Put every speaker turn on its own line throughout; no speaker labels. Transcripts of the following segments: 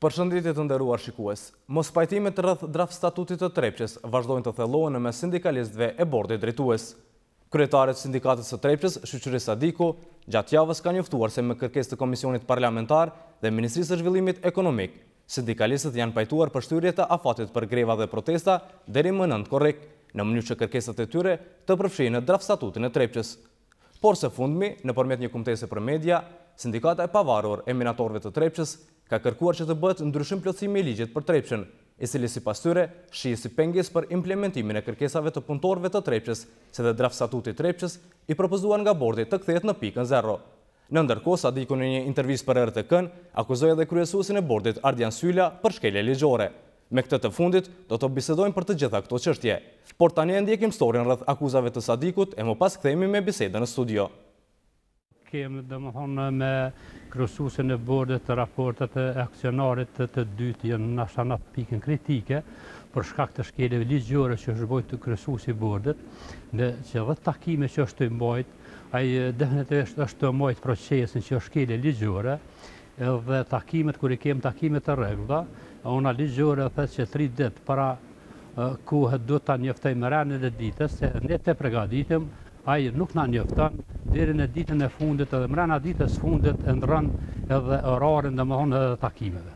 Përshëndetje të nderuar shikues. Mos pajtimet rreth Draftstatutit të Trepçës vazhdojnë të thellohen mes sindikalistëve e bordit drejtues. Kryetari i sindikatës së Trepçës, shoqërisë Sadiku, gjatë javës ka njoftuar se me kërkesë të Komisionit Parlamentar dhe Ministrisë së Zhvillimit Ekonomik, sindikalistët janë pajtuar për shtyrje të afatit për greva dhe protesta deri më 9 korrik, në mënyrë që kërkesat e tyre të përfshihen në Draftstatutin e Trepçës. Por së fundmi, nëpërmjet një kumtese për media, Sindikata e Pavarur e Minatorëve të Trepçës ka kërkuar që të bëhet ndryshim plotësimi i ligjit për Trepçën, i cili sipas tyre shihet si pengesë për implementimin e kërkesave të punëtorëve të Trepçës, se dhe Draftstatuti i Trepçës i propozuar nga bordi të kthehet në pikën 0. Në ndërkohë, Sadiku në një intervistë për RTK-n akuzoi edhe kryesuesin e bordit Ardian Sylla për shkelje ligjore. Me këtë të fundit, do të bisedojmë për të gjitha këto çështje. Por tani ndjekim historinë rreth akuzave të Sadikut e më pas kthehemi me bisedën në studio.
Kemi domethënë me kryesuesin e bordit të raportet e aksionarit të dytë janë nashta në pikën kritike për shkak të shkeljeve ligjore që është bërë të kryesuesi i bordit, dhe që edhe takime që është të mbajt, ai definitivisht është të mbajt procesin që është shkelje ligjore, edhe takimet kur i kemi takime të rregullta, ona ligjore thotë që 3 ditë para kohet do ta njoftojmë rënë e ditës se ne të përgatitem. Ai nuk na njofton deri në ditën e fundit, edhe mbrana ditës fundit e ndron edhe orarin domethënë edhe takimeve.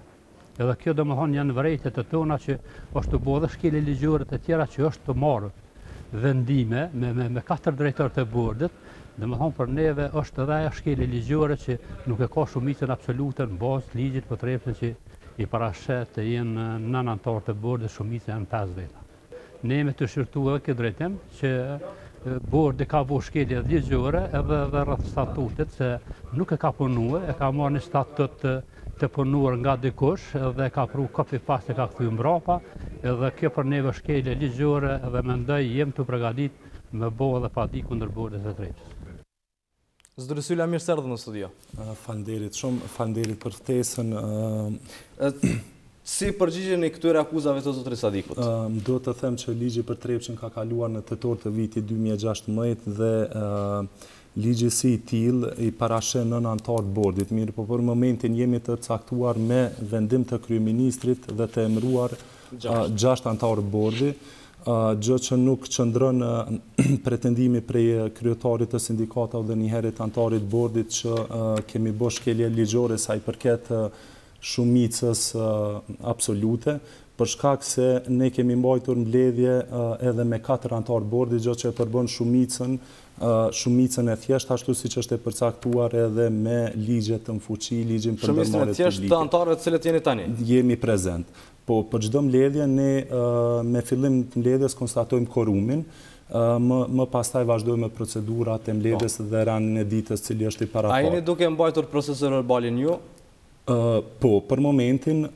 Edhe kjo domethënë janë vërejtjet e tona që është të bëhet shkelje ligjore të tjera që është të marrë vendime me 4 drejtorë të bordit, domethënë për neve është edhe ajo shkelje ligjore që nuk e ka shumicën absolute në bazë të ligjit për Trepçën që i parashet të jenë 9 anëtarë të bordit, shumica janë 50. Ne jemi të shërtuar këtë drejtim që bordi ka bërë shkelje ligjore edhe rreth statutit, se nuk e ka punuar, e ka marrë një statut të punuar nga dikush dhe ka pru copy paste, ka kthyer mbrapa, edhe kjo për neve shkelje ligjore dhe mendoj jem të përgatit me bëu edhe pa di kundër bordit të Trepçës.
Zotëri Sylla, mirë se erdhët në studio.
Faleminderit shumë, faleminderit për ftesën.
Si përgjigjeni këtyre akuzave të zotërit Sadikut?
Do të them që ligji për Trepçën ka kaluar në tetor të vitit 2016 dhe ligji si i tillë i parashet 9 anëtar të bordit. Mirë, po për momentin jemi të caktuar me vendim të kryeministrit dhe të emëruar 6 anëtar të bordit, gjë që nuk qëndron pretendimi prej kryetarit të sindikatave dhe një herë të anëtarit të bordit që kemi bërë shkelje ligjore sa i përket shumicës absolute, për shkak se ne kemi mbajtur mbledhje edhe me 4 anëtar bordit, gjë që e përbën shumicën e thjeshtë, ashtu siç është e përcaktuar edhe me ligjet të fuqi, ligjin për ndërmarrje publike.
Shumicën e thjeshtë të anëtarëve të cilët jeni tani?
Jemi prezent. Po për çdo mbledhje ne me fillim të mbledhjes konstatojmë korumin, më pastaj vazhdojmë me procedurat e mbledhjes dhe ranin e ditës cili është i paraparë.
A jeni duke mbajtur procesin verbalin ju?
Po, për momentin,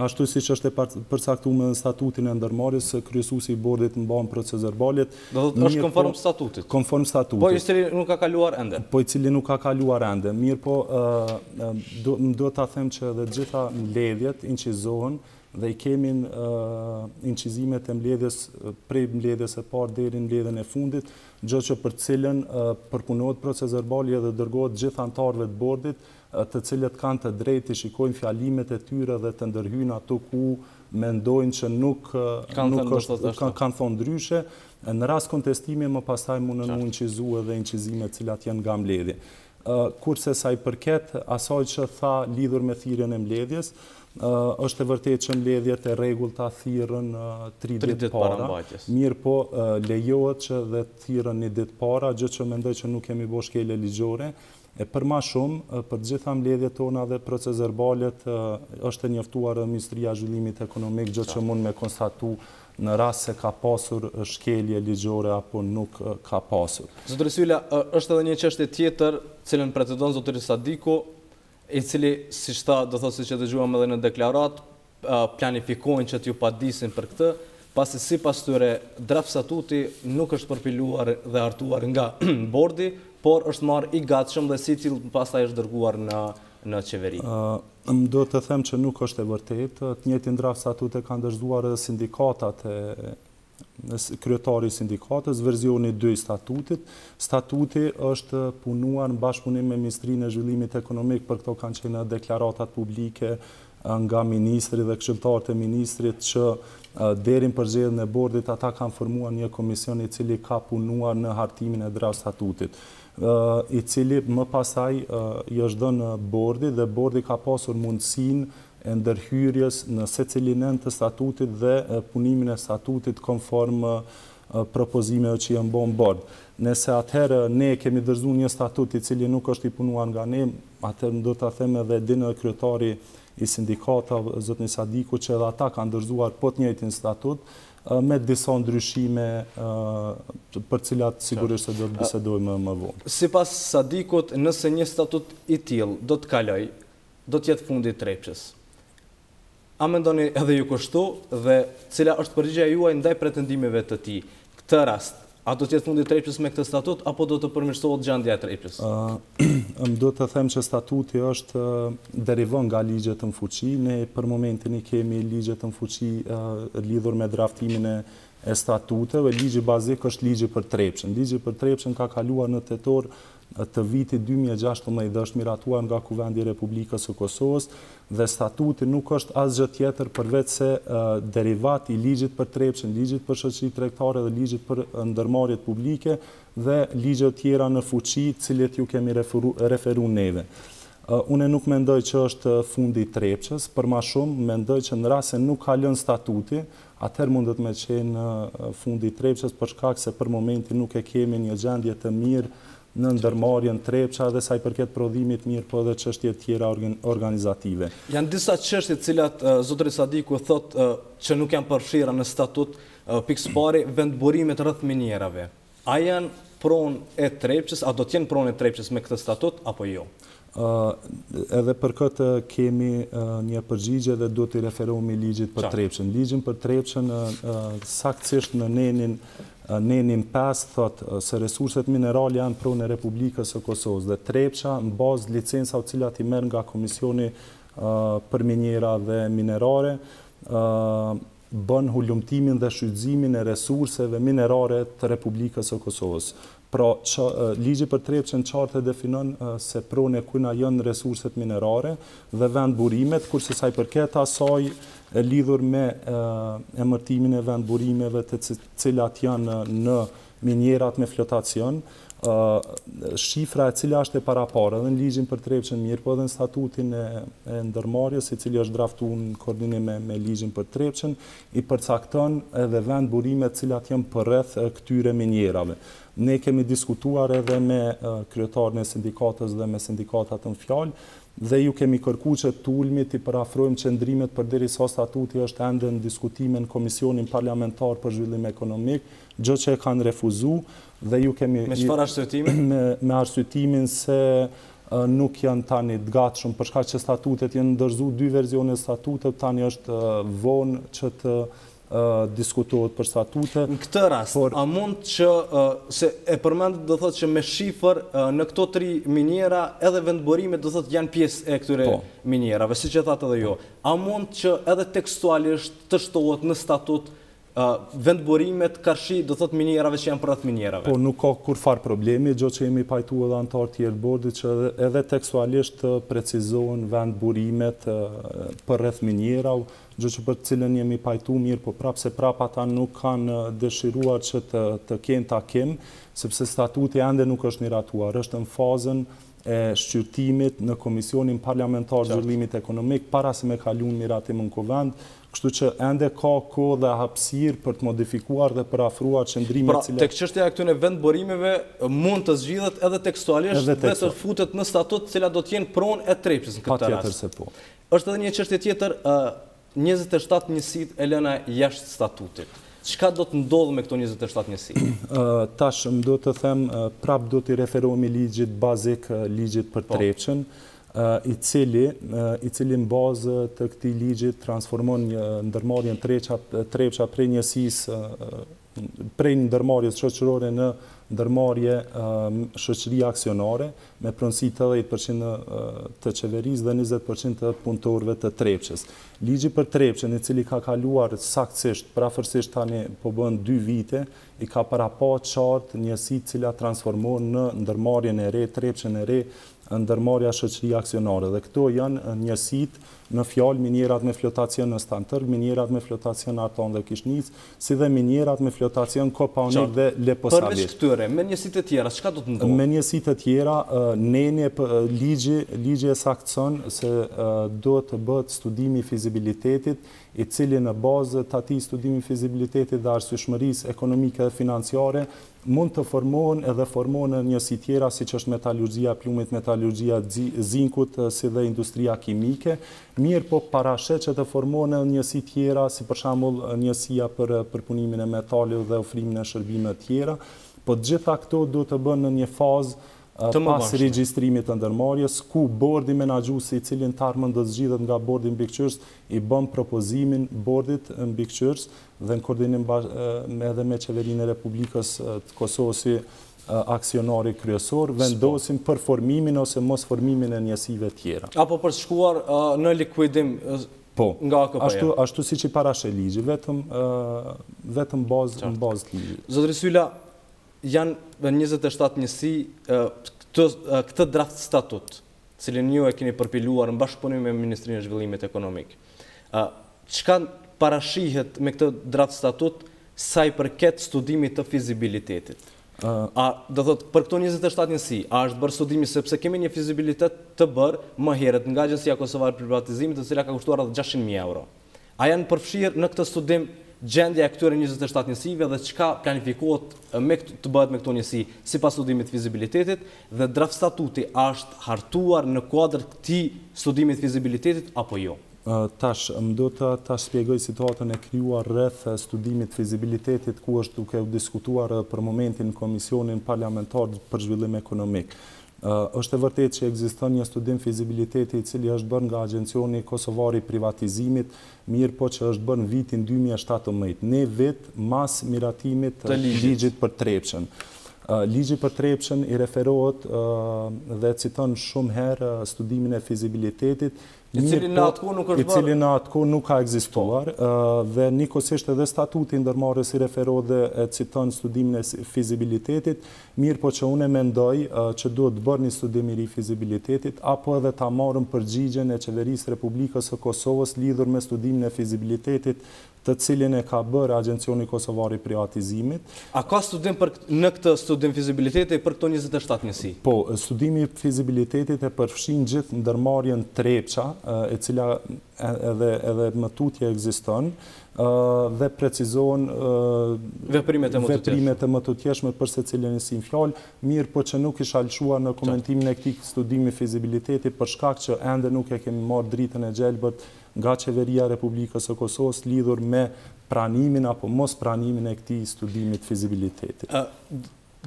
ashtu siç është e përcaktuar në statutin e ndërmarrjes, kryesuesi i bordit mban proces verbalit.
Do të thotë është konform statutit.
Konform statutit.
Po i cili nuk ka kaluar ende.
Po i cili nuk ka kaluar ende. Mirë, po do ta them që edhe gjitha mbledhjet incizohen dhe i kemi incizimet e mbledhjes prej mbledhjes së parë deri në mbledhjen e fundit, gjë që për cilën përpunohet proces verbali dhe dërgohet gjithë anëtarëve të bordit, të cilët kanë të drejtë të shikojnë fjalimet e tyre dhe të ndërhyjnë ato ku mendojnë që nuk kanë thonë ndryshe. Në rast kontestimi më pastaj mundën u incizu edhe incizimet cilat janë nga mbledhje. Kurse sa i përket asaj që tha lidhur me thirrjen e mbledhjes, është e vërtetë që mbledhjet e rregullta thirrën 3 ditë para. Mirë, po lejohet që dhe thirrën 1 ditë para, gjë që mendoj që nuk kemi bërë shkelje ligjore. E për ma shumë, për gjitha mbledhjet tona dhe proces verbalet është e njoftuar Ministria e Zhvillimit Ekonomik, gjë që mund me konstatu në rast se ka pasur shkelje ligjore apo nuk ka pasur.
Zotëri Sylla, është edhe një çështje tjetër, cilën pretendon zotëri Sadiku, i cili, siç tha, do thotë siç e dëgjuam edhe në deklarat, planifikojnë që t'ju padisin për këtë, pasi sipas tyre Draftstatuti nuk është përpiluar dhe hartuar nga bordi, por është marrë i gatshëm dhe sicil pastaj është dërguar në qeveri.
Do të them që nuk është e vërtetë. Të njëjtin Draftstatut e kanë dorëzuar edhe sindikatat kryetari i sindikatës, versioni 2 i statutit. Statuti është punuar në bashkëpunim me Ministrinë e Zhvillimit Ekonomik, për këto kanë qenë deklaratat publike nga ministri dhe këshilltarët e ministrit që deri në përgjedhjen e bordit ata kanë formuar një komision i cili ka punuar në hartimin e Draftstatutit, i cili më pasaj i është dhënë bordi dhe bordi ka pasur mundësinë e ndërhyrjes në secilin end të statutit dhe punimin e statutit konform propozimeve që janë bën bord. Nëse atëherë ne kemi dorëzuar një statut i cili nuk është i punuar nga ne, atëherë do ta them edhe dinë kryetari i sindikatave, zotni Sadiku, që edhe ata kanë dorëzuar po të njëjtin statut me disa ndryshime për cilat sigurisht se do të bisedojmë më vonë.
Sipas Sadikut, nëse një statut i tillë do të kaloj, do të jetë fundi i Trepçës. A mendoni edhe ju kështu dhe cila është përgjigjja juaj ndaj pretendimeve të tij? Këtë rast, a do të jetë fundi i Trepçës me këtë statut apo do të përmirësohet gjendja e Trepçës?
Do të them që statuti është derivon nga ligjet në fuqi. Ne për momentin i kemi ligjet në fuqi lidhur me draftimin e statuteve. Ligji bazik është ligji për Trepçën. Ligji për Trepçën ka kaluar në tetor të vitit 2016 dhe është miratuar nga Kuvendi i Republikës së Kosovës dhe statuti nuk është asgjë tjetër përveç se derivat i ligjit për Trepçën, ligjit për shoqëritë tregtare dhe ligjit për ndërmarrjet publike dhe ligje tjera në fuqi, të cilët ju kemi referuar neve. Unë nuk mendoj që është fundi i Trepçës, për ma shumë mendoj që në rast se nuk ka lënë statuti, atëherë mundet me qenë fundi i Trepçës për shkak se për momentin nuk e kemi një gjendje të mirë në ndërmarrjen Trepça dhe sa i përket prodhimit mirë, po edhe çështje tjera organizative.
Janë disa çështje të cilat zotëri Sadiku thotë që nuk janë përfshira në statut, pikë pari vendburimet rreth minierave. A janë pronë e Trepçës, a do të jenë pronë e Trepçës me këtë statut apo jo?
Edhe për këtë kemi një përgjigje dhe do të referohemi ligjit për Trepçën. Ligjin për Trepçën saktësisht në nenin 5 thotë se resurset minerale janë pronë e Republikës së Kosovës dhe Trepça në bazë licenca të cilat i merr nga Komisioni për minjera dhe minerare bën hulumtimin dhe shfrytëzimin e resurseve minerare të Republikës së Kosovës. Pra, ligji për Trepçën qartë definon se pronë e kujna janë resurset minerare dhe vendburimet, kurse sa i përket asaj lidhur me emërtimin e vendburimeve të cilat janë në minjerat me flotacion, shifra e cila është e parapara dhe në ligjin për Trepçën mirë, po edhe në statutin e ndërmarrjes, i cili është draftuar në koordinim me ligjin për Trepçën, i përcakton edhe vendburimet cilat janë përreth këtyre minjerave. Ne kemi diskutuar edhe me kryetarin e sindikatës dhe me sindikatat në fjalë dhe ju kemi kërkuar që të ulmit i parafrojmë qëndrimet përderisa statuti është ende në diskutime në Komisionin Parlamentar për Zhvillim Ekonomik, gjë që e kanë refuzuar dhe ju kemi
me çfarë arsyetimi?
Me arsyetimin se nuk janë tani të gatshëm për shkak që statutet janë ndërzuar 2 versione statutet, tani është vonë që të diskutohet për statute.
Në këtë rast, a mund që, se e përmendet do thotë që me shifër në këto 3 minjera edhe vendburimet do thotë janë pjesë e këtyre minjerave, siç e thatë edhe jo. A mund që edhe tekstualisht të shtohet në statut vendburimet karshi do thotë minjerave që janë përreth minjerave?
Po, nuk ka kurfar problemi, gjë që jemi pajtuar edhe anëtarë tjerë bordit që edhe tekstualisht precizohen vendburimet përreth minjerave, gjë që për cilën jemi pajtu mirë, po prapë se prapë ata nuk kanë dëshiruar që të kenë takim, sepse statuti ende nuk është miratuar, është në fazën e shqyrtimit në Komisionin Parlamentar Zhvillimit Ekonomik, para se me kaluar miratim në Kuvend, kështu që ende ka kohë dhe hapësirë për të modifikuar dhe për afruar qëndrimet cilat...
Tek çështja e këtyre vendburimeve mund të zgjidhet edhe tekstualisht dhe të futet në statut cila do të jenë pronë e Trepçës në këtë rast.
Patjetër se po.
Është edhe një çështje tjetër, 27 njësit e lëna jashtë statutit. Çka do të ndodhë me këto 27 njësi?
Tash më do të them, prap do të referohemi ligjit bazik, ligjit për Trepçën, i cili në bazë të këtij ligjit transformon ndërmarrjen Trepça prej njësisë, prej ndërmarrjes shoqërore në ndërmarrje shoqëri aksionare me pronësi 80% të qeverisë dhe 20% të punëtorëve të Trepçës. Ligji për Trepçën, i cili ka kaluar saktësisht, prafërsisht tani po bën 2 vite, i ka parapat qartë njësitë cila transformohen në ndërmarrjen e re, Trepçën e re, ndërmarrja shoqëri aksionare. Dhe këto janë njësitë në fjalë minierat me flotacion në Stantërg, minierat me flotacion Artan dhe Kishnic, si dhe minierat me flotacion Kopaonik dhe Leposavit.
Përveç këtyre, me njësitë e tjera, çka do të ndodhë?
Me njësitë e tjera, ligji e saktëson se do të bëhet studimi i fizibilitetit, i cili në bazë të atij studimi i fizibilitetit dhe arsyeshmërisë ekonomike dhe financiare mund të formohen edhe formohen në njësi tjera, siç është metalurgjia e plumit, metalurgjia e zinkut, si dhe industria kimike. Mirë po parashet që të formohen në njësi tjera, si për shembull njësia për përpunimin e metalit dhe ofrimin e shërbimeve të tjera, po të gjitha këto duhet të bëhen në një fazë pas regjistrimit të ndërmarrjes, ku bordi menaxhuesi i cili në tarmën do të zgjidhet nga bordi mbikëqyrës i bën propozimin bordit mbikëqyrës dhe në koordinim edhe me Qeverinë e Republikës të Kosovës si aksionari kryesor, vendosin për formimin ose mos formimin e njësive tjera.
Apo për shkuar në likuidim nga AKP-ja?
Ashtu siç i parashet ligji, vetëm bazë të ligjit.
Zotëri Sylla, janë 27 njësi këtë draft statut, cilin ju e keni përpiluar në bashkëpunim me Ministrinë e Zhvillimit Ekonomik. Çka parashihet me këtë draft statut sa i përket studimit të fizibilitetit? Do thot, për këto 27 njësi, a është bërë studimi sepse kemi një fizibilitet të bërë më herët nga Agjencia Kosovare për Privatizimit, të cila ka kushtuar rreth 600.000 euro. A janë përfshirë në këtë studim gjendja e këtyre 27 njësive dhe çka planifikohet të bëhet me këto njësi sipas studimit fizibilitetit dhe draft statuti është hartuar në kuadër këtij studimit fizibilitetit apo jo?
Tash, më do të shpjegoj situatën e krijuar rreth studimit fizibilitetit ku është duke u diskutuar për momentin në Komisionin Parlamentar për Zhvillim Ekonomik. Është e vërtetë që ekziston një studim fizibiliteti i cili është bërë nga Agencioni Kosovar i Privatizimit, mirë po që është bërë në vitin 2017, një vit mas miratimit të ligjit për Trepçën. Ligji për Trepçën i referohet dhe citon shumë herë studimin e fizibilitetit,
i cili në atë kohë nuk është bërë.
I cili në atë kohë nuk ka ekzistuar dhe njëkohësisht edhe statuti ndërmarrës i referohet dhe e citon studimin e fizibilitetit, mirë po që unë mendoj që duhet të bërë një studim i ri fizibilitetit apo edhe ta marrëm përgjigjen e Qeverisë Republikës së Kosovës lidhur me studimin e fizibilitetit të cilin e ka bërë Agencioni Kosovar i Privatizimit.
A ka studim në këtë studim fizibiliteti për këto 27 njësi?
Po, studimi fizibilitetit e përfshin gjithë ndërmarrjen Trepça, e cila edhe më tutje ekziston, dhe precizohen
veprimet e
më tutjeshme për secilin njësi në fjalë, mirë po që nuk isha lëshuar në komentimin e këtij studimi fizibiliteti për shkak që ende nuk e kemi marrë dritën e gjelbërt nga Qeveria e Republikës së Kosovës lidhur me pranimin apo mos pranimin e këtij studimit fizibilitetit.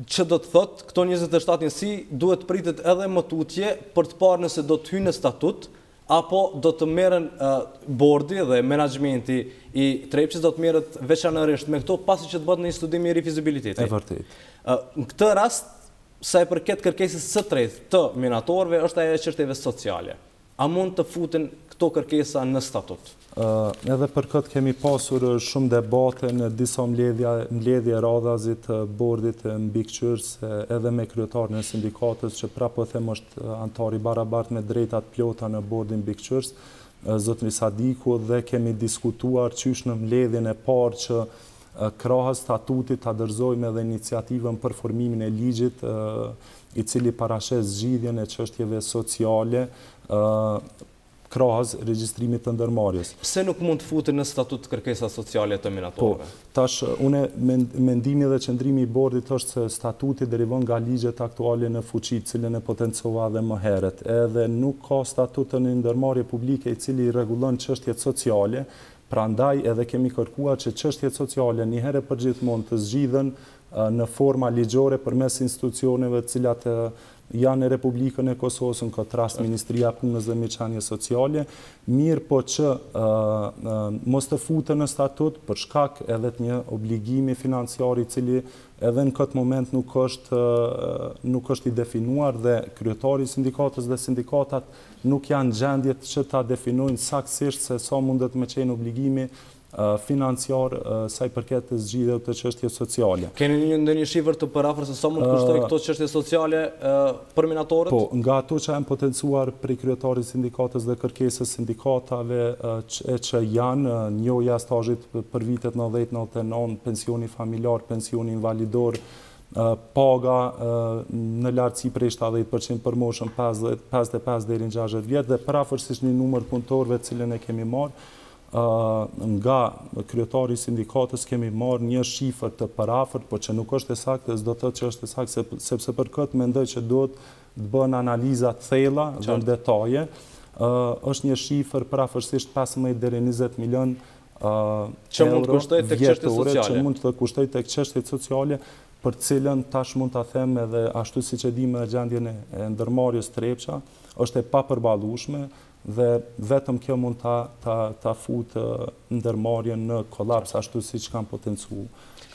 Që do të thotë, këto 27 njësi duhet pritet edhe më tutje për të parë nëse do të hyjnë në statut apo do të merren bordi dhe menaxhmenti i Trepçës do të merret veçanërisht me këto pasi që të bëhet një studim i ri fizibiliteti.
E vërtetë.
Në këtë rast, sa i përket kërkesës së tretë të minatorëve, është ajo e çështjeve sociale. A mund të futen këto kërkesa në statut?
Edhe për këtë kemi pasur shumë debate në disa mbledhje radhazit të bordit mbikëqyrës edhe me kryetarin e sindikatës që prapë them është antar i barabartë me drejtat plota në bordin mbikëqyrës, zotëri Sadiku, dhe kemi diskutuar qysh në mbledhjen e parë që krahas statutit ta dorëzojmë edhe iniciativën për formimin e ligjit i cili parashes zgjidhjen e çështjeve sociale krahas regjistrimit të ndërmarrjes.
Pse nuk mund të futen në statut kërkesa sociale të minatorëve?
Po, tash mendimi dhe qëndrimi i bordit është se statuti derivon nga ligjet aktuale në fuqi, cilën e potencova edhe më herët. Edhe nuk ka statut në ndërmarrje publike i cili rregullon çështjet sociale, prandaj edhe kemi kërkuar që çështjet sociale një herë për gjithmonë të zgjidhen në forma ligjore përmes institucioneve të cilat janë në Republikën e Kosovës, në këtë rast Ministria e Punës dhe Meqenjeve Sociale, mirë po që mos të futen në statut për shkak edhe të një obligimi financiar i cili edhe në këtë moment nuk është i definuar dhe kryetari i sindikatës dhe sindikatat nuk janë gjendje që ta definojnë saktësisht se sa mundet me qenë obligimi financiar sa i përket të zgjidhjeve të çështjeve sociale.
Keni ndonjë shifër të përafër se sa mund të kushtojë këto çështje sociale për minatorët?
Po, nga ato që janë potencuar prej kryetarit sindikatës dhe kërkesës sindikatave që janë njohja e stazhit për vitet 90-99, pensioni familjar, pensioni invalidor, paga në lartësi prej 70% për moshën 55 deri në 60 vjet dhe parafërsisht një numër punëtorëve të cilën e kemi marrë nga kryetari i sindikatës kemi marrë një shifër të parafërt, por që nuk është e saktë, s'do të thotë që është e saktë sepse për këtë mendoj që duhet të bëhen analiza të thella dhe në detaje. Është një shifër parafërsisht 15 deri 20 milion euro vjetore që mund të kushtojë tek çështjet sociale, për cilën tash mund ta them edhe ashtu siç e dimë gjendjen e ndërmarrjes Trepça, është e papërballueshme dhe vetëm kjo mund ta futë ndërmarrjen në kollaps ashtu siç kanë potencuar.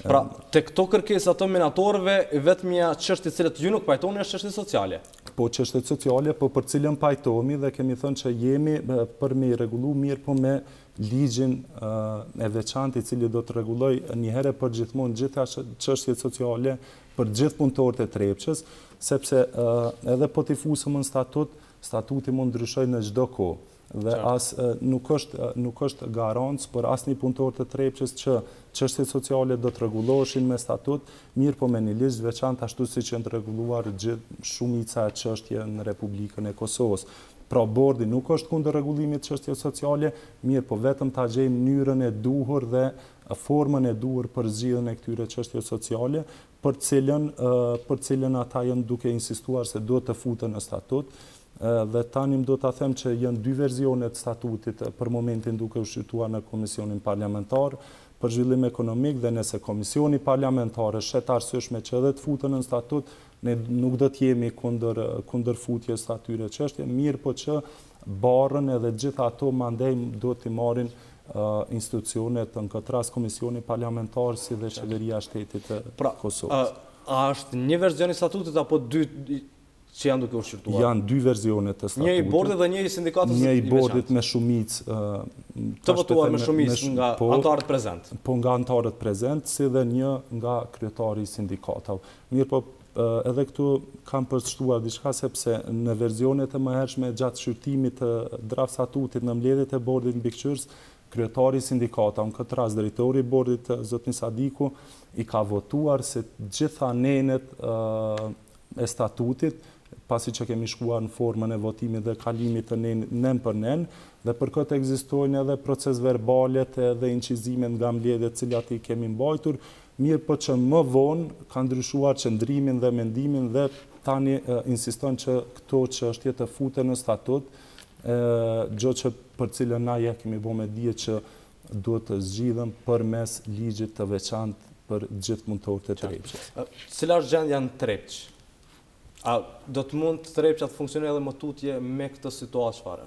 Pra, te këto kërkesa të minatorëve, vetmja çështje të cilat ju nuk pajtoni është çështje sociale.
Po çështje sociale, po për cilën pajtohemi dhe kemi thënë që jemi për me rregullu mirë po me ligjin e veçantë i cili do të rregulloj një herë për gjithmonë gjitha çështjet sociale për gjithë punëtorët e Trepçës, sepse edhe po t'i fusëm në statuti mund ndryshoj në çdo kohë dhe nuk është garancë për asnjë punëtor të Trepçës që çështjet sociale do të rregulloheshin me statut, mirë po me një ligj të veçantë ashtu siç janë të rregulluar gjithë shumica e çështje në Republikën e Kosovës. Pra bordi nuk është kundër rregullimit të çështjeve sociale, mirë po vetëm ta gjejmë mënyrën e duhur dhe formën e duhur për zgjidhjen e këtyre çështjeve sociale, për cilën ata janë duke insistuar se duhet të futen në statut. Dhe tani do ta them që janë dy versione të statutit për momentin duke u shqyrtuar në Komisionin Parlamentar për Zhvillim Ekonomik dhe nëse Komisioni Parlamentar është arsyeshme që edhe të futen në statut, ne nuk do të jemi kundër futjes së atyre çështje, mirë po që barrën edhe gjitha ato mandej do t'i marrin institucionet, në këtë rast Komisioni Parlamentar si dhe Qeveria e Shtetit të Kosovës.
A është një version i statutit apo dy që janë duke u shqyrtuar?
Janë dy versionet të statutit.
Një i bordit dhe një i sindikatës
një i bordit me shumicë
të votuar me shumicë nga anëtarët prezent.
Po nga anëtarët prezent, si dhe një nga kryetari i sindikatave. Mirë po edhe këtu kam përshtuar diçka sepse në versionet e mëhershme gjatë shqyrtimit të Draftstatutit në mbledhjet e bordit mbikëqyrës, kryetari i sindikatave, në këtë rast drejtori i bordit zotni Sadiku, i ka votuar se gjitha nenet e statutit pasi që kemi shkuar në formën e votimit dhe kalimit të nen për nen, dhe për këtë ekzistojnë edhe proces verbalet dhe incizimet nga mbledhjet cilat i kemi mbajtur, mirë po që më vonë ka ndryshuar qëndrimin dhe mendimin dhe tani insiston që këto çështje të futen në statut, gjë që për cilën na ja kemi bërë me dije që duhet të zgjidhen përmes ligjit të veçantë për gjithë punëtorët e Trepçës.
Cila është gjendja në Trepçë? A do të mund Trepça të funksionojë edhe më tutje me këtë situatë çfarë?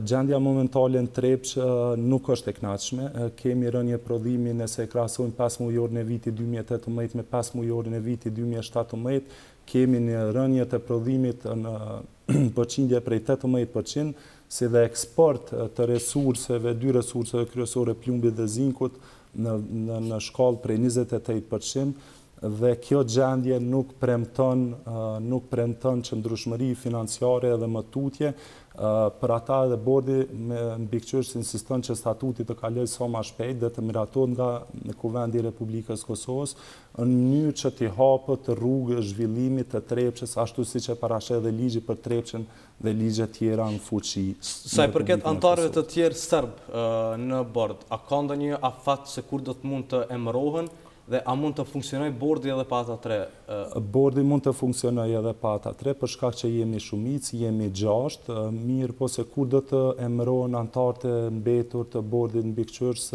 Gjendja momentale në Trepçë nuk është e kënaqshme. Kemi rënje prodhimi nëse e krahasojmë 5 mujorin e vitit 2018 me 5 mujorin e vitit 2017, kemi një rënje të prodhimit në përqindje prej 18%, si dhe eksport të resurseve, dy resurseve kryesore, plumbit dhe zinkut, në shkallë prej 28%, dhe kjo gjendje nuk premton qëndrueshmëri financiare dhe më tutje. Për ata edhe bordi me mbikëqyrës insiston që statuti të kalojë sa më shpejt dhe të miratohet nga Kuvendi i Republikës Kosovës në mënyrë që t'i hapet rrugë zhvillimit të Trepçës ashtu siç e parasheh dhe ligji për Trepçën dhe ligje tjera në fuqi.
Sa i përket anëtarëve të tjerë serb në bord, a ka ndonjë afat se kur do të mund të emërohen? Dhe a mund të funksionojë bordi edhe pa ata tre?
Bordi mund të funksionojë edhe pa ata tre, për shkak që jemi shumicë, jemi 6, mirë po se kur do të emërohen anëtarët e mbetur të bordit mbikëqyrës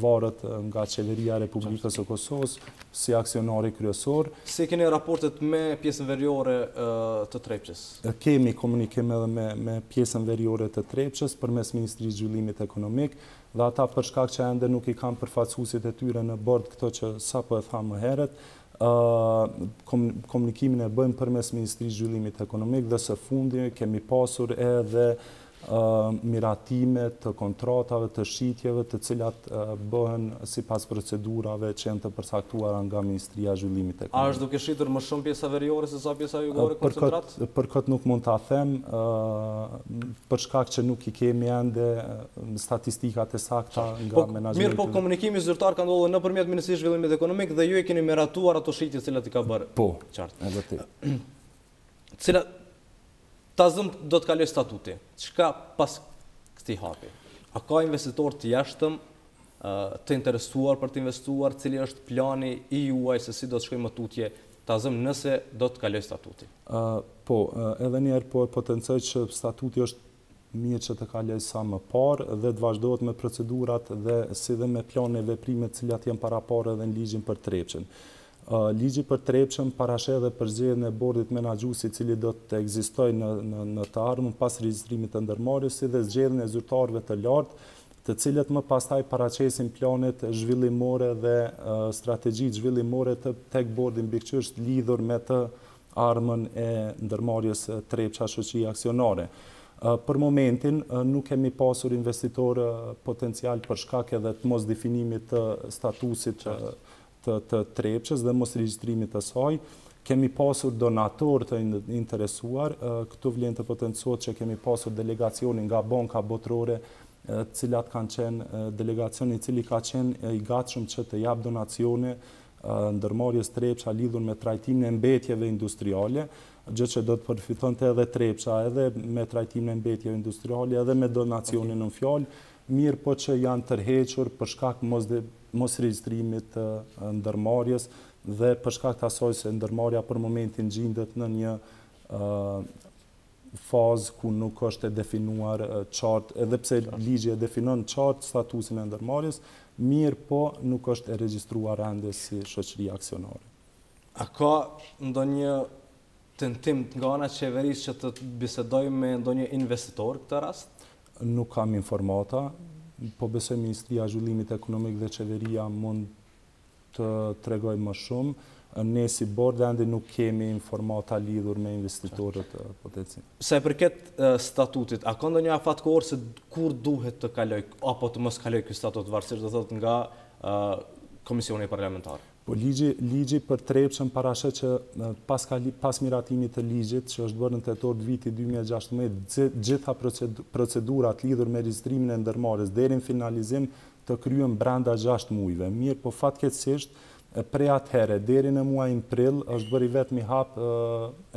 varet nga Qeveria e Republikës së Kosovës si aksionari kryesor.
Si keni raportet me pjesën veriore të Trepçës?
Kemi komunikim edhe me pjesën veriore të Trepçës përmes Ministrisë Zhvillimit Ekonomik, dhe ata për shkak që ende nuk i kanë përfaqësuesit e tyre në bord këto që sapo e thamë më herët, komunikimin e bëjmë përmes Ministrisë Zhvillimit Ekonomik dhe së fundi kemi pasur edhe miratime të kontratave, të shitjeve, të cilat bëhen sipas procedurave që janë të përcaktuara nga Ministria e Zhvillimit Ekonomik.
A është duke shitur më shumë pjesa veriore se sa pjesa jugore koncentrat?
Për këtë nuk mund ta them, për shkak që nuk i kemi ende statistikat e sakta nga menaxhmenti.
Mirë, po komunikimi zyrtar ka ndodhur nëpërmjet Ministrisë së Zhvillimit Ekonomik dhe ju e keni miratuar ato shitje të cilat i ka bërë.
Po,
qartë.
e vërtet.
Cilat ta zëmë do të kaloj statuti. Çka pas këtij hapi? A ka investitor të jashtëm të interesuar për të investuar, cili është plani i juaj se si do të shkojmë më tutje, ta zëmë nëse do të kaloj statuti?
Po, edhe njerë po potencoj që statuti është mirë që të kaloj sa më parë dhe të vazhdohet me procedurat dhe si dhe me plane e veprime të cilat janë parapare edhe në ligjin për Trepçën. Ligji për Trepçën parashet dhe përzgjedhjen e bordit menaxhuesi i cili do të ekzistojë në të ardhmen pas regjistrimit të ndërmarrjes, si dhe zgjedhjen e zyrtarëve të lartë, të cilët më pastaj paraqesin planet zhvillimore dhe strategjitë zhvillimore tek bordi mbikëqyrës lidhur me të ardhmen e ndërmarrjes Trepça shoqëria aksionare. Për momentin nuk kemi pasur investitor potencial për shkak edhe të mos definimit të statusit të Trepçës dhe mos regjistrimit të saj. Kemi pasur donator të interesuar, këtu vlen të potencohet që kemi pasur delegacionin nga banka botërore, cilat kanë qenë delegacioni i cili ka qenë i gatshëm që të jap donacione ndërmarrjes Trepça lidhur me trajtimin e mbetjeve industriale, gjë që do të përfitonte edhe Trepça edhe me trajtimin e mbetjeve industriale edhe me donacionin në fjalë, mirë po që janë tërhequr për shkak mos regjistrimit të ndërmarrjes dhe për shkak të asaj se ndërmarrja për momentin gjendet në një fazë ku nuk është e definuar qartë, edhe pse ligji e definon qartë statusin e ndërmarrjes, mirë po nuk është e regjistruar ende si shoqëri aksionare.
A ka ndonjë tentim nga ana e qeverisë që të bisedojë me ndonjë investitor këtë rast?
Nuk kam informata, po besoj Ministria e Zhvillimit Ekonomik dhe qeveria mund të tregoj më shumë. Ne si bord ende nuk kemi informata lidhur me investitorët potencial.
Sa i përket statutit, a ka ndonjë afat kohor se kur duhet të kaloj apo të mos kaloj ky statut varësisht do thotë nga komisioni parlamentar?
Po ligji për Trepçën parashet që pas miratimit të ligjit që është bërë në tetor të vitit 2016, gjitha procedurat lidhur me regjistrimin e ndërmarrjes deri në finalizim të kryen brenda 6 muajve. Mirë, po fatkeqësisht prej atëherë deri në muajin prill është bërë vetëm hap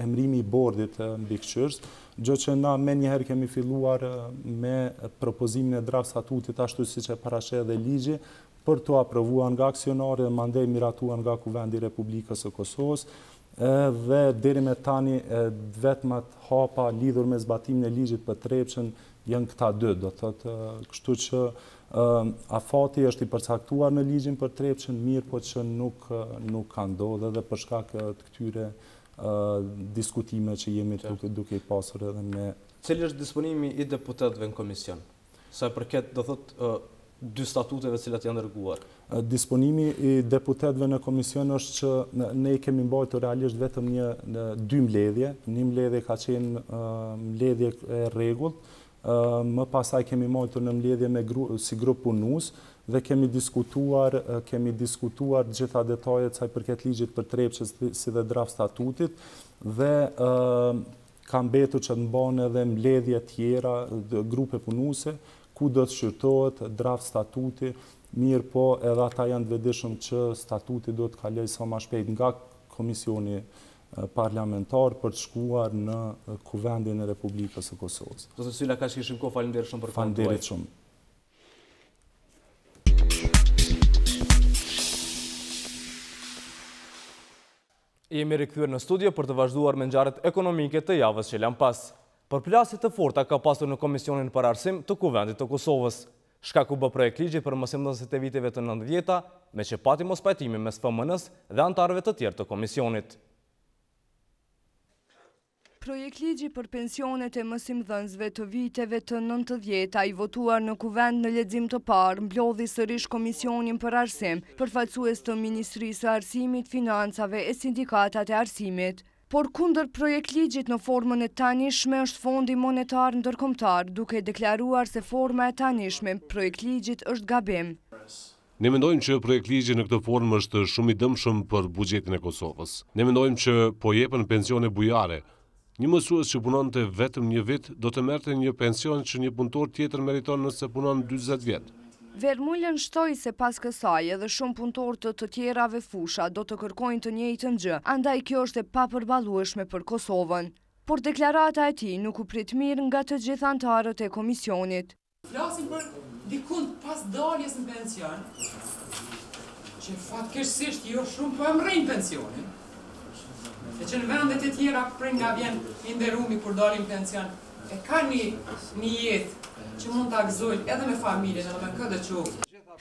emrimi i bordit mbikëqyrës, gjë që na menjëherë kemi filluar me propozimin e Draftstatutit ashtu siç e parashet dhe ligji, për të aprovuar nga aksionarë dhe mandej miratuar nga Kuvendi i Republikës së Kosovës, dhe deri me tani vetmat hapa lidhur me zbatimin e ligjit për Trepçën janë këta dy, do thotë, kështu që afati është i përcaktuar në ligjin për Trepçën, mirë po që nuk ka ndodhur edhe për shkak të këtyre diskutime që jemi duke i pasur edhe me.
Cili është disponimi i deputetëve në komision? Sa i përket do thotë dy statuteve cilat janë dërguar.
Disponimi i deputetëve në komision është që ne i kemi mbajtur realisht vetëm dy mbledhje. Një mbledhje ka qenë mbledhje e rregullt, më pasaj kemi mbajtur në mbledhje si grup punues dhe kemi diskutuar gjitha detajet sa i përket ligjit për Trepçës si dhe Draftstatutit dhe ka mbetur që të mbahen edhe mbledhje tjera, grupe punuese, ku do të shqyrtohet Draftstatuti, mirë po edhe ata janë të vetëdijshëm që statuti do të kalojë sa më shpejt nga komisioni parlamentar për të shkuar në Kuvendin e Republikës së Kosovës.
Do të syla kaq kishim kohë, faleminderit shumë për kohën tuaj.
Faleminderit shumë.
Jemi rikthyer në studio për të vazhduar me ngjarjet ekonomike të javës që lan pas. Përplasje të forta ka pasur në Komisionin për Arsim të Kuvendit të Kosovës. Shkaku bë projekt ligji për mësimdhënësit e viteve të 90-ta, me që pati mospajtimi mes FMN-s dhe antarëve të tjerë të komisionit.
Projekt ligji për pensionet e mësimdhënësve të viteve të 90-ta i votuar në Kuvend në lexim të parë, mblodhi sërish Komisionin për Arsim, përfaqësues të Ministrisë së Arsimit, Financave e Sindikatat e Arsimit. Por kundër projekt ligjit në formën e tanishme është Fondi Monetar Ndërkombëtar, duke deklaruar se forma e tanishme projekt ligjit është gabim.
Ne mendojmë që projekt ligji në këtë formë është shumë i dëmshëm për buxhetin e Kosovës. Ne mendojmë që po jepen pensione bujare. Një mësues që punonte vetëm një vit do të merrte një pension që një punëtor tjetër meriton nëse punon 40 vjet.
Vermeulen shtoi se pas kësaj edhe shumë punëtorë të tjerave fusha do të kërkojnë të njëjtën gjë, andaj kjo është e papërballueshme për Kosovën. Por deklarata e tij nuk u prit mirë nga të gjithë anëtarët e komisionit.
Flasim për dikun pas daljes në pension, që fatkeqësisht jo shumë po emrejnë pensionin, e që në vendet e tjera prej nga vjen inderumi kur dalin pension, e ka një jetë që mund të gëzojnë edhe me familjen edhe me këtë qoftë.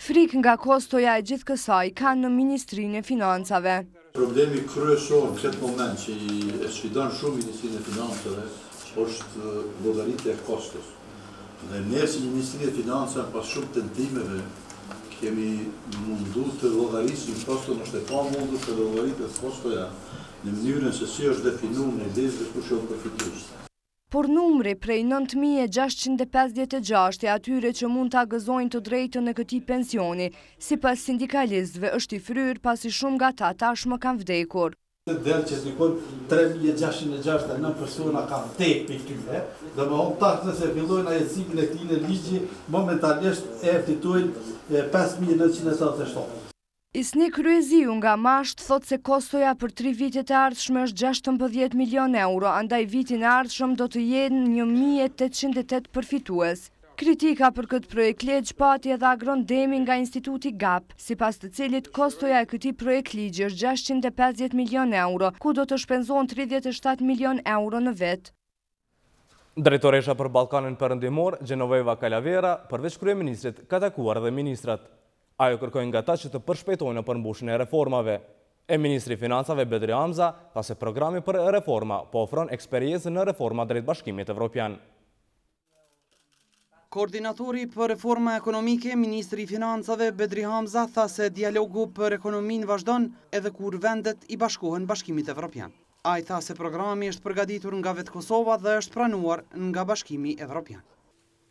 Frikë nga kostoja e gjithë kësaj kanë në Ministrinë e Financave.
Problemi kryesor në këtë moment që e sfidon shumë Ministrinë e Financave është llogaritja e kostos. Dhe ne si Ministri e Financave pas shumë tentimeve kemi mundu të llogarisim koston, është e pa mundur të llogaritet kostoja në mënyrën se si është definuar në legj dhe kush është përfitues.
Por numri prej 9.656 e atyre që mund të gëzojnë të drejtën e këtij pensioni, sipas sindikalistëve është i fryrë pasi shumë nga ta tashmë kanë vdekur.
Del që dikon 3.669 persona kanë vdekur për këtyre, dhe më honë tash nëse fillojnë ajësimin e këtij ligji, momentalisht e fitojnë 5.977.
Isni Kryeziu nga Masht thot se kostoja për 3 vitet e ardhshme është 16 milion euro, andaj vitin e ardhshëm do të jenë 1.808 përfitues. Kritika për këtë projekt ligj pati edhe agrondemi nga Instituti GAP, sipas të cilit kostoja e këtij projekt ligji është 650 milion euro, ku do të shpenzohen 37 milion euro në vit.
Drejtoresha për Ballkanin Perëndimor, Genoveva Kalavera, përveç kryeministrit, ka takuar edhe ministrat. Ajo kërkojnë nga ta që të përshpejtojnë përmbushjen e reformave. E Ministri i Financave Bedri Hamza tha se programi për reforma po ofron eksperiencë në reforma drejt Bashkimit Evropian.
Koordinatori për reforma ekonomike, Ministri i Financave Bedri Hamza tha se dialogu për ekonominë vazhdon edhe kur vendet i bashkohen Bashkimit Evropian. Ai tha se programi është përgatitur nga vetë Kosova dhe është pranuar nga Bashkimi Evropian.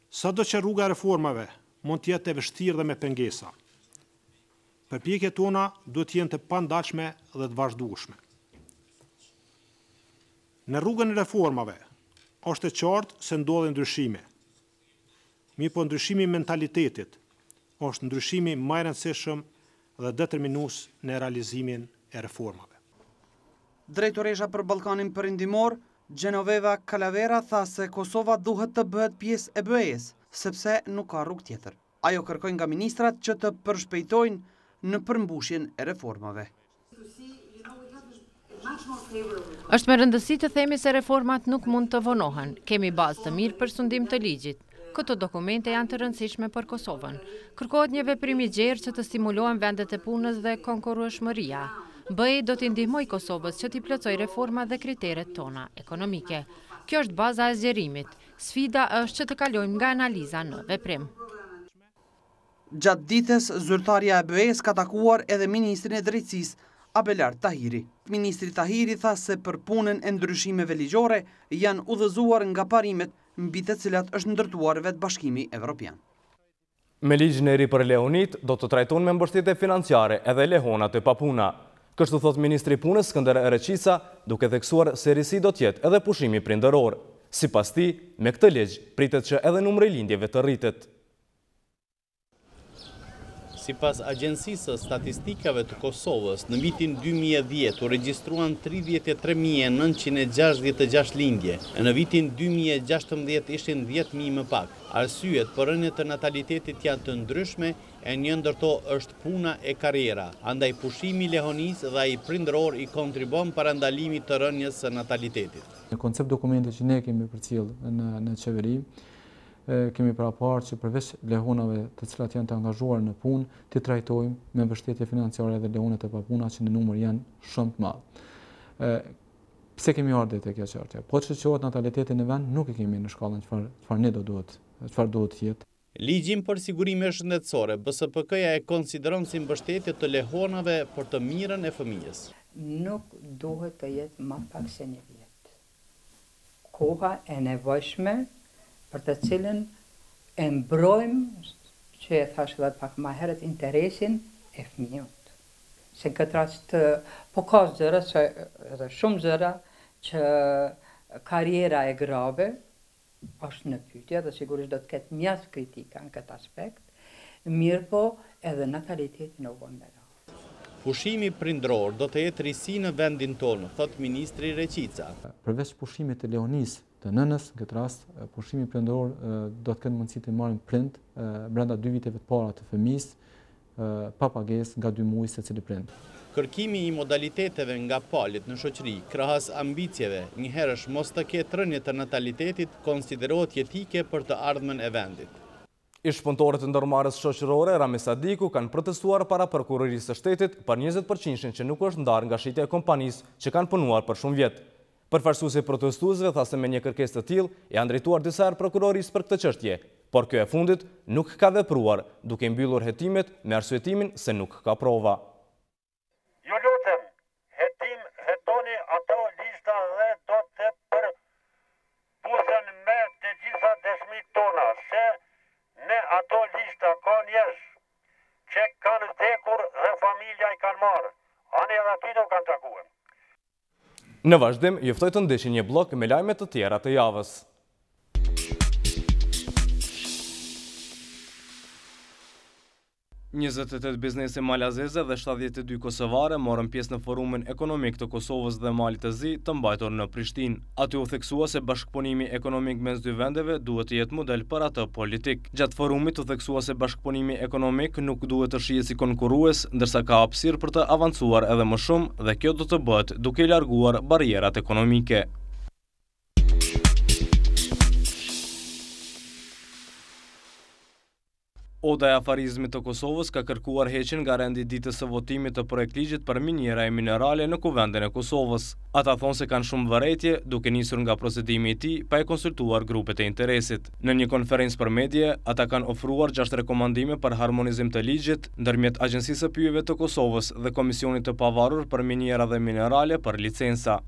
Sado që rruga e reformave mund të jetë e vështirë dhe me pengesa, përpjekjet tona duhet të jenë të pandalshme dhe të vazhdueshme. Në rrugën e reformave është e qartë se ndodhin ndryshime. Mirë, ndryshimi i mentalitetit është ndryshimi më i rëndësishëm dhe determinues në realizimin e reformave.
Drejtoresha për Ballkanin Perëndimor, Genoveva Kalavera tha se Kosova duhet të bëhet pjesë e BE-s, sepse nuk ka rrugë tjetër. Ajo kërkoi nga ministrat që të përshpejtojnë në përmbushjen e reformave.
Është me rëndësi të themi se reformat nuk mund të vonohen. Kemi bazë të mirë për sundim të ligjit. Këto dokumente janë të rëndësishme për Kosovën. Kërkohet një veprim i gjerë që të stimulohen vendet e punës dhe konkurrueshmëria. BE do t'i ndihmojë Kosovës që t'i plotësojë reforma dhe kriteret tona ekonomike. Kjo është baza e zgjerimit. Sfida është që të kalojmë nga analiza në veprim.
Gjatë ditës, zyrtarja e BE-s ka takuar edhe Ministrin e Drejtësisë, Abelar Tahiri. Ministri Tahiri tha se për punën e ndryshimeve ligjore janë udhëzuar nga parimet mbi të cilat është ndërtuar vetë Bashkimi Evropian.
Me ligjin e ri për Lehonit, do të trajton me mbështetje financiare edhe lehonat e papuna. Kështu thot Ministri i Punës Skënder Ereqisa, duke theksuar se risi do të jetë edhe pushimi prindëror. Sipas tij, me këtë ligj pritet që edhe numri i lindjeve të rritet.
Sipas Agjencisë Statistikave të Kosovës, në vitin 2010 u regjistruan 33.966 lindje, e në vitin 2016 ishin 10.000 më pak. Arsyet për rënien të natalitetit janë të ndryshme, e një ndërto është puna e karriera. Andaj pushimi lehonis dhe ai prindëror i kontribon parandalimit të rënies së natalitetit.
Në koncept dokumente që ne kemi përcjellë në qeveri, kemi paraparë që përveç lehonave të cilat janë të angazhuar në punë, të trajtojmë me mbështetje financiare dhe lehonet e papuna që në numër janë shumë të madh. Pse kemi ardhur te kjo çështje? Po që qohet nataliteti në vend nuk e kemi në shkallën çfarë duhet të jetë.
Ligjin për sigurime shëndetësore, BSPK-ja e konsideron si mbështetje të lehonave për të mirën e fëmijës.
nuk duhet të jetë më pak se një vjet. Koha e nevojshme për të cilën e mbrojmë, që e thash edhe pak më herët, interesin e fëmijët. Se në këtë rast, po ka zëra, edhe shumë zëra, që karriera e grave është në pyetje dhe sigurisht do të ketë mjaft kritika në këtë aspekt, mirë po edhe nataliteti në vënë me radhë.
Pushimi prindror do të jetë risi në vendin tonë, thot ministri Reqica.
Përveç pushimit të lehonis të nënës, në këtë rast, pushimi prindror do të ketë mundësi të marrin prind brenda 2 viteve të para të fëmisë, pa pagesë nga 2 muaj secili prind.
Kërkimi i modaliteteve nga palët në shoqëri, krahas ambicjeve, njëherësh mos të ketë rënje të natalitetit, konsiderohet jetike për të ardhmen e vendit.
Ish-punëtorët e ndërmarrjes shoqërore Rami Sadiku kanë protestuar para prokurorisë së shtetit për 20% që nuk është ndarë nga shitja e kompanisë që kanë punuar për shumë vjet. Përfaqësuesi i protestuesve tha se me një kërkesë të tillë janë drejtuar disa herë prokurorisë për këtë çështje, por kjo e fundit nuk ka vepruar, duke mbyllur hetimet me arsyetimin se nuk ka prova.
Ju lutem, hetoni ato lista dhe do të përputhen me të gjitha dëshmit tona, se në ato lista ka njerëz që kanë vdekur dhe familja i kanë marrë. Ani edhe aty do kanë takuar.
Në vazhdim, ju ftoj të ndeshin një blok me lajme të tjera të javës. 28 biznese malazeze dhe 72 kosovare morën pjesë në forumin ekonomik të Kosovës dhe Malit të Zi të mbajtur në Prishtinë. Aty u theksua se bashkëpunimi ekonomik mes dy vendeve duhet të jetë model për atë politik. Gjatë forumit u theksua se bashkëpunimi ekonomik nuk duhet të shihet si konkurrues, ndërsa ka hapësirë për të avancuar edhe më shumë dhe kjo do të bëhet duke larguar barrierat ekonomike. Oda e afarizmit të Kosovës ka kërkuar heqjen nga rendi ditës së votimit të projektligjit për miniera e minerale në kuvendin e Kosovës. Ata thonë se kanë shumë vërejtje, duke nisur nga procedimi i tij pa e konsultuar grupet e interesit. Në një konferencë për medie, ata kanë ofruar 6 rekomandime për harmonizim të ligjit ndërmjet Agjencisë së Pyjeve të Kosovës dhe Komisionit të Pavarur për miniera dhe minerale për licenca.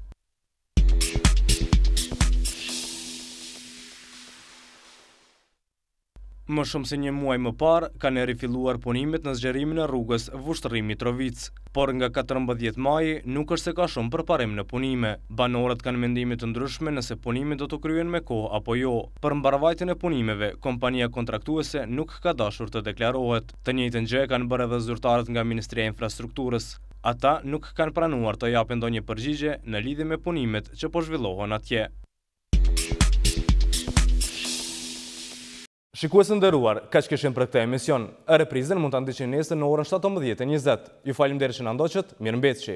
Më shumë se një muaj më parë, kanë rifilluar punimet në zgjerimin e rrugës Vushtri-Mitrovic, por nga 14 maji nuk është se ka shumë përparim në punime. Banorët kanë mendime të ndryshme nëse punimet do të kryen me kohë apo jo. Për mbarvajtjen e punimeve, kompania kontraktuese nuk ka dashur të deklarohet. Të njëjtën gjë kanë bërë edhe zyrtarët nga Ministria e Infrastrukturës. Ata nuk kanë pranuar të japin ndonjë përgjigje në lidhje me punimet që po zhvillohen atje. Shikues të nderuar, kaq kishim për këtë emision. Reprizën mund ta ndiqni nesër në orën 17:20. Ju falenderoj që na ndoqët. Mirëmbëjtje.